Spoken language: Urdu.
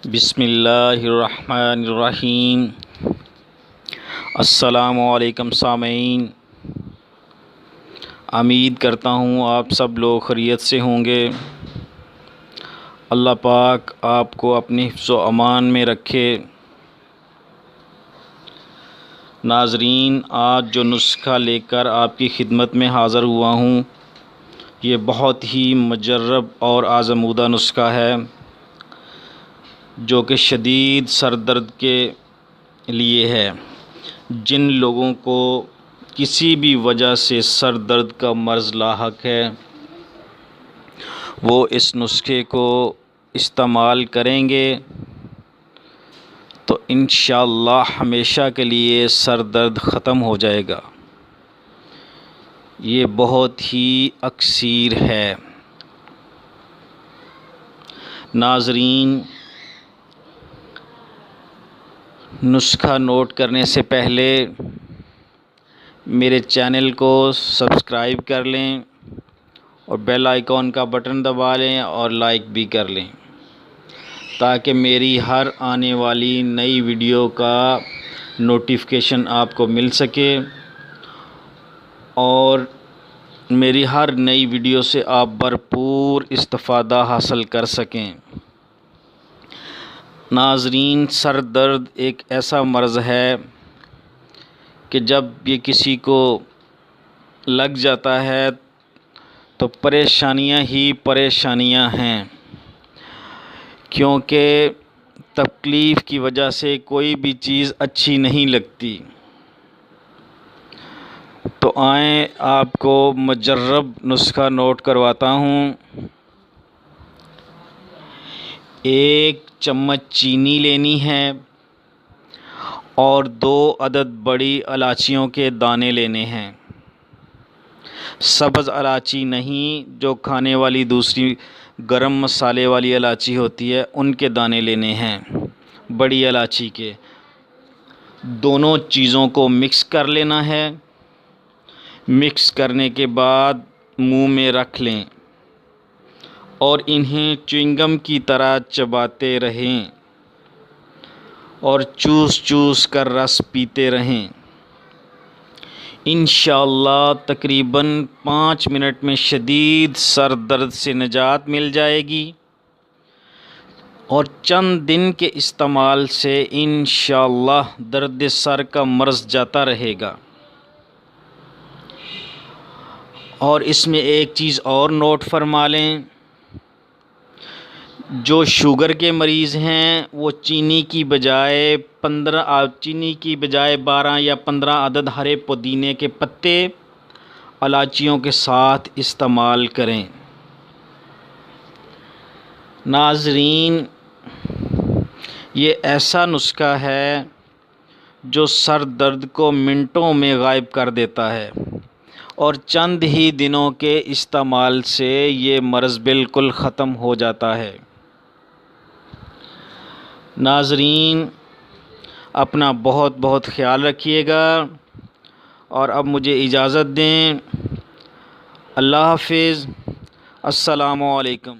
بسم اللہ الرحمن الرحیم۔ السلام علیکم سامعین، امید کرتا ہوں آپ سب لوگ خیریت سے ہوں گے۔ اللہ پاک آپ کو اپنی حفظ و امان میں رکھے۔ ناظرین، آج جو نسخہ لے کر آپ کی خدمت میں حاضر ہوا ہوں، یہ بہت ہی مجرب اور آزمودہ نسخہ ہے، جو کہ شدید سر درد کے لیے ہے۔ جن لوگوں کو کسی بھی وجہ سے سر درد کا مرض لاحق ہے، وہ اس نسخے کو استعمال کریں گے تو انشاءاللہ ہمیشہ کے لیے سر درد ختم ہو جائے گا۔ یہ بہت ہی اکثیر ہے۔ ناظرین، نسخہ نوٹ کرنے سے پہلے میرے چینل کو سبسکرائب کر لیں اور بیل آئیکن کا بٹن دبا لیں اور لائک بھی کر لیں، تاکہ میری ہر آنے والی نئی ویڈیو کا نوٹیفیکیشن آپ کو مل سکے اور میری ہر نئی ویڈیو سے آپ بھرپور استفادہ حاصل کر سکیں۔ ناظرین، سر درد ایک ایسا مرض ہے کہ جب یہ کسی کو لگ جاتا ہے تو پریشانیاں ہی پریشانیاں ہیں، کیونکہ تکلیف کی وجہ سے کوئی بھی چیز اچھی نہیں لگتی۔ تو آئیں آپ کو مجرب نسخہ نوٹ کرواتا ہوں۔ 1 چمچ چینی لینی ہے اور 2 عدد بڑی الائچیوں کے دانے لینے ہیں۔ سبز الائچی نہیں، جو کھانے والی دوسری گرم مسالے والی الائچی ہوتی ہے، ان کے دانے لینے ہیں، بڑی الائچی کے۔ دونوں چیزوں کو مکس کر لینا ہے۔ مکس کرنے کے بعد منہ میں رکھ لیں اور انہیں چوئنگم کی طرح چباتے رہیں اور چوس چوس کر رس پیتے رہیں۔ انشاءاللہ تقریباً 5 منٹ میں شدید سر درد سے نجات مل جائے گی اور چند دن کے استعمال سے انشاءاللہ درد سر کا مرض جاتا رہے گا۔ اور اس میں ایک چیز اور نوٹ فرما لیں، جو شوگر کے مریض ہیں وہ چینی کی بجائے 12 یا 15 عدد ہرے پودینے کے پتے الائچیوں کے ساتھ استعمال کریں۔ ناظرین، یہ ایسا نسخہ ہے جو سر درد کو منٹوں میں غائب کر دیتا ہے اور چند ہی دنوں کے استعمال سے یہ مرض بالکل ختم ہو جاتا ہے۔ ناظرین، اپنا بہت بہت خیال رکھیے گا اور اب مجھے اجازت دیں۔ اللہ حافظ۔ السلام علیکم۔